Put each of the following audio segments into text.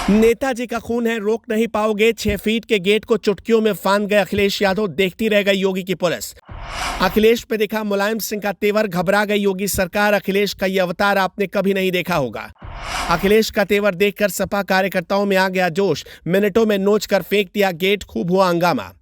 नेताजी का खून है, रोक नहीं पाओगे। 6 फीट के गेट को चुटकियों में फांद गए अखिलेश यादव, देखती रह गई योगी की पुलिस। अखिलेश पे दिखा मुलायम सिंह का तेवर, घबरा गई योगी सरकार। अखिलेश का ये अवतार आपने कभी नहीं देखा होगा। अखिलेश का तेवर देखकर सपा कार्यकर्ताओं में आ गया जोश, मिनटों में नोच कर फेंक दिया गेट, खूब हुआ हंगामा।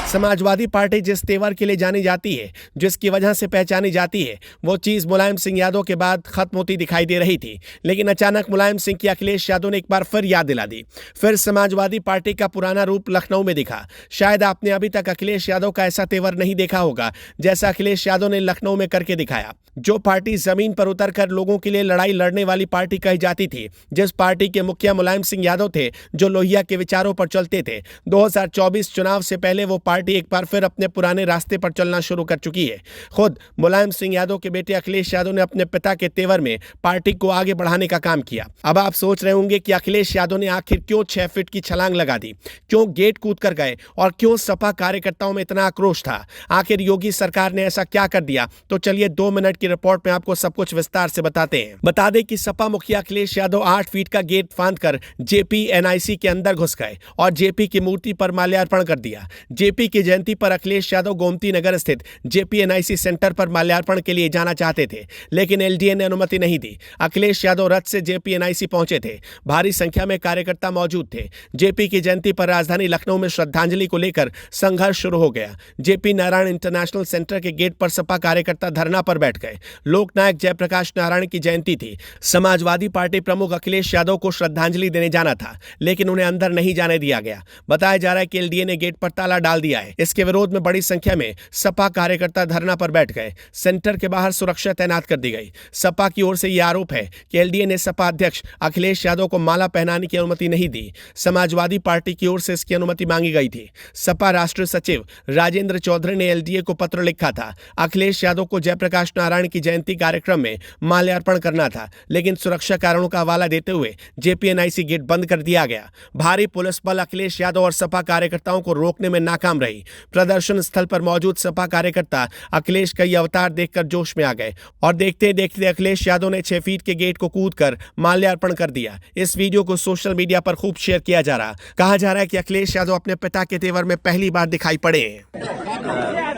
समाजवादी पार्टी जिस तेवर के लिए जानी जाती है, जिसकी वजह से पहचानी जाती है, वो चीज मुलायम सिंह यादव के बाद खत्म होती दिखाई दे रही थी। लेकिन अचानक मुलायम सिंह की अखिलेश यादव ने एक बार फिर याद दिला दी। फिर समाजवादी पार्टी का पुराना रूप लखनऊ में दिखा। शायद आपने अभी तक अखिलेश यादव का ऐसा तेवर नहीं देखा होगा जैसा अखिलेश यादव ने लखनऊ में करके दिखाया। जो पार्टी जमीन पर उतरकर लोगों के लिए लड़ाई लड़ने वाली पार्टी कही जाती थी, जिस पार्टी के मुखिया मुलायम सिंह यादव थे, जो लोहिया के विचारों पर चलते थे, 2024 चुनाव से पहले वो पार्टी एक बार फिर अपने पुराने रास्ते पर चलना शुरू कर चुकी है। खुद मुलायम सिंह यादव के बेटे अखिलेश यादव ने अपने पिता के तेवर में पार्टी को आगे बढ़ाने का काम किया। अब आप सोच रहे होंगे कि अखिलेश यादव ने आखिर क्यों 6 फीट की छलांग लगा दी, क्यों गेट कूद कर गए और क्यों सपा कार्यकर्ताओं में इतना आक्रोश था। आखिर योगी सरकार ने ऐसा क्या कर दिया? तो चलिए 2 मिनट की रिपोर्ट में आपको सब कुछ विस्तार से बताते हैं। बता दें कि सपा मुखिया अखिलेश यादव 8 फीट का गेट फांद कर जेपी एनआईसी के अंदर घुस गए और जेपी की मूर्ति पर माल्यार्पण कर दिया। जेपी की जयंती पर अखिलेश यादव गोमती नगर स्थित जेपी एनआईसी सेंटर पर माल्यार्पण के लिए जाना चाहते थे, लेकिन एलडीए ने अनुमति नहीं दी। अखिलेश यादव रथ से जेपी एनआईसी पहुंचे थे। भारी संख्या में कार्यकर्ता मौजूद थे। जेपी की जयंती पर राजधानी लखनऊ में श्रद्धांजलि को लेकर संघर्ष शुरू हो गया। जेपी नारायण इंटरनेशनल सेंटर के गेट पर सपा कार्यकर्ता धरना पर बैठ गए। लोकनायक जयप्रकाश नारायण की जयंती थी। समाजवादी पार्टी प्रमुख अखिलेश यादव को श्रद्धांजलि देने जाना था, लेकिन उन्हें अंदर नहीं जाने दिया गया। बताया जा रहा है कि एलडीए ने गेट पर ताला डाल दिया है। इसके विरोध में बड़ी संख्या में सपा कार्यकर्ता धरना पर बैठ गए। सेंटर के बाहर सुरक्षा तैनात कर दी गई। सपा की ओर से यह आरोप है कि एलडीए ने सपा अध्यक्ष अखिलेश यादव को माला पहनाने की अनुमति नहीं दी। समाजवादी पार्टी की ओर से इसकी अनुमति मांगी गई थी। सपा राष्ट्रीय सचिव राजेंद्र चौधरी ने एलडीए को पत्र लिखा था। अखिलेश यादव को जयप्रकाश नारायण की जयंती कार्यक्रम में माल्यार्पण करना था, लेकिन सुरक्षा कारणों का हवाला देते हुए जेपीएनआईसी गेट बंद कर दिया गया। भारी पुलिस बल अखिलेश यादव और सपा कार्यकर्ताओं को रोकने में नाकाम रही। प्रदर्शन स्थल पर मौजूद सपा कार्यकर्ता अखिलेश का यह अवतार देखकर जोश में आ गए और देखते देखते अखिलेश यादव ने 6 फीट के गेट को कूदकर माल्यार्पण कर दिया। इस वीडियो को सोशल मीडिया पर खूब शेयर किया जा रहा। कहा जा रहा है कि अखिलेश यादव अपने पिता के तेवर में पहली बार दिखाई पड़े हैं।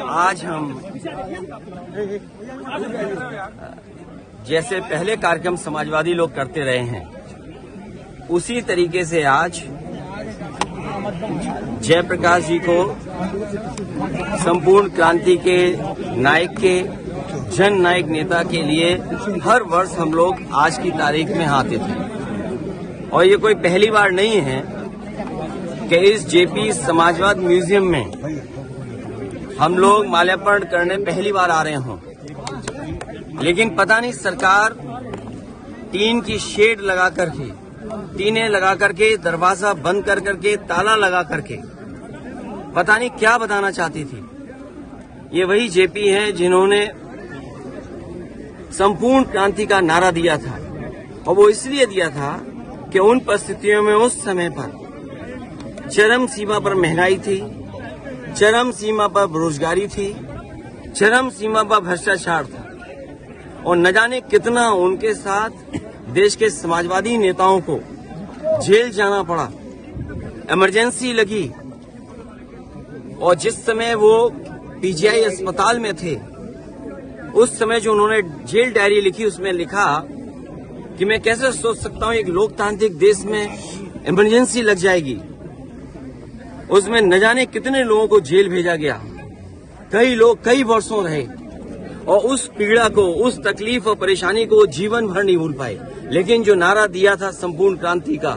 आज हम जैसे पहले कार्यक्रम समाजवादी लोग करते रहे हैं, उसी तरीके से आज जयप्रकाश जी को संपूर्ण क्रांति के नायक के जन नायक नेता के लिए हर वर्ष हम लोग आज की तारीख में आते थे। और ये कोई पहली बार नहीं है कि इस जेपी समाजवाद म्यूजियम में हम लोग माल्यार्पण करने पहली बार आ रहे हों। लेकिन पता नहीं सरकार टीन की शेड लगा करके, टीनें लगा करके, दरवाजा बंद कर करके, ताला लगा करके पता नहीं क्या बताना चाहती थी। ये वही जेपी हैं जिन्होंने संपूर्ण क्रांति का नारा दिया था, और वो इसलिए दिया था कि उन परिस्थितियों में उस समय पर चरम सीमा पर महंगाई थी, चरम सीमा पर बेरोजगारी थी, चरम सीमा पर भ्रष्टाचार था, और न जाने कितना उनके साथ देश के समाजवादी नेताओं को जेल जाना पड़ा, इमरजेंसी लगी। और जिस समय वो पीजीआई अस्पताल में थे, उस समय जो उन्होंने जेल डायरी लिखी, उसमें लिखा कि मैं कैसे सोच सकता हूं एक लोकतांत्रिक देश में इमरजेंसी लग जाएगी। उसमें न जाने कितने लोगों को जेल भेजा गया, कई लोग कई वर्षों रहे और उस पीड़ा को, उस तकलीफ और परेशानी को जीवन भर नहीं भूल पाए। लेकिन जो नारा दिया था संपूर्ण क्रांति का,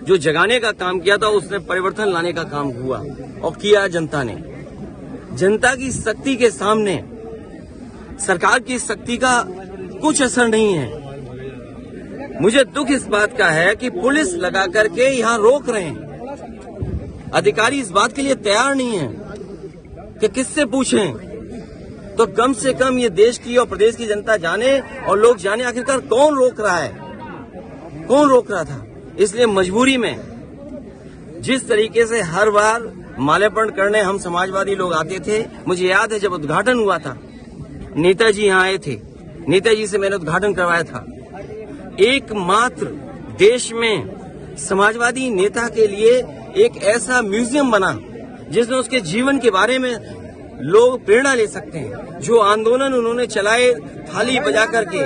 जो जगाने का काम किया था, उसने परिवर्तन लाने का काम हुआ और किया जनता ने। जनता की शक्ति के सामने सरकार की शक्ति का कुछ असर नहीं है। मुझे दुख इस बात का है कि पुलिस लगा करके यहाँ रोक रहे हैं। अधिकारी इस बात के लिए तैयार नहीं है कि किससे पूछें। तो कम से कम ये देश की और प्रदेश की जनता जाने और लोग जाने आखिरकार कौन रोक रहा है, कौन रोक रहा था। इसलिए मजबूरी में जिस तरीके से हर बार माल्यार्पण करने हम समाजवादी लोग आते थे, मुझे याद है जब उद्घाटन हुआ था, नेताजी यहाँ आए थे, नेताजी से मैंने उद्घाटन करवाया था। एकमात्र देश में समाजवादी नेता के लिए एक ऐसा म्यूजियम बना जिसमें उसके जीवन के बारे में लोग प्रेरणा ले सकते हैं। जो आंदोलन उन्होंने चलाए थाली बजा करके,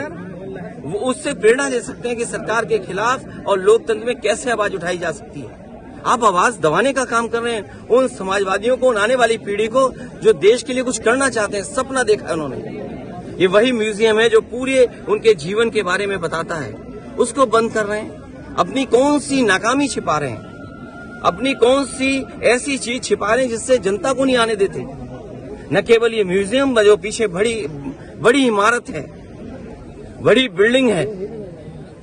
वो उससे प्रेरणा ले सकते हैं कि सरकार के खिलाफ और लोकतंत्र में कैसे आवाज उठाई जा सकती है। आप आवाज दबाने का काम कर रहे हैं उन समाजवादियों को, उन आने वाली पीढ़ी को जो देश के लिए कुछ करना चाहते हैं, सपना देखा है उन्होंने। ये वही म्यूजियम है जो पूरे उनके जीवन के बारे में बताता है, उसको बंद कर रहे हैं। अपनी कौन सी नाकामी छिपा रहे हैं, अपनी कौन सी ऐसी चीज छिपा रहे हैं जिससे जनता को नहीं आने देते। न केवल ये म्यूजियम जो पीछे बड़ी इमारत है, बड़ी बिल्डिंग है,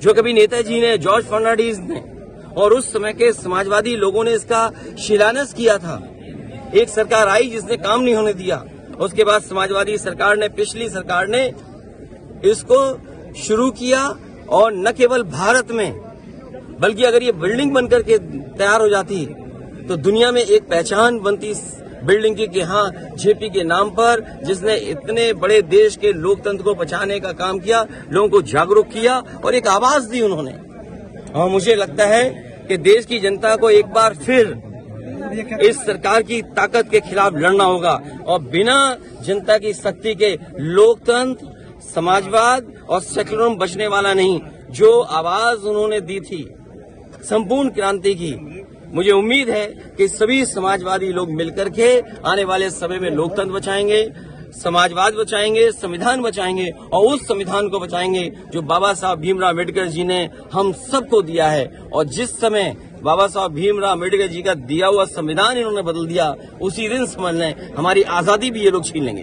जो कभी नेताजी ने, जॉर्ज फर्नांडिस ने और उस समय के समाजवादी लोगों ने इसका शिलान्यास किया था। एक सरकार आई जिसने काम नहीं होने दिया, उसके बाद समाजवादी सरकार ने, पिछली सरकार ने इसको शुरू किया। और न केवल भारत में, बल्कि अगर ये बिल्डिंग बनकर के तैयार हो जाती तो दुनिया में एक पहचान बनती इस बिल्डिंग की कि हाँ, जेपी के नाम पर जिसने इतने बड़े देश के लोकतंत्र को बचाने का काम किया, लोगों को जागरूक किया और एक आवाज दी उन्होंने। और मुझे लगता है कि देश की जनता को एक बार फिर इस सरकार की ताकत के खिलाफ लड़ना होगा और बिना जनता की शक्ति के लोकतंत्र, समाजवाद और सेक्युलरिज्म बचने वाला नहीं। जो आवाज उन्होंने दी थी संपूर्ण क्रांति की, मुझे उम्मीद है कि सभी समाजवादी लोग मिलकर के आने वाले समय में लोकतंत्र बचाएंगे, समाजवाद बचाएंगे, संविधान बचाएंगे और उस संविधान को बचाएंगे जो बाबा साहब भीमराव अम्बेडकर जी ने हम सबको दिया है। और जिस समय बाबा साहब भीमराव अम्बेडकर जी का दिया हुआ संविधान इन्होंने बदल दिया, उसी दिन समझ लें हमारी आजादी भी ये लोग छीन लेंगे।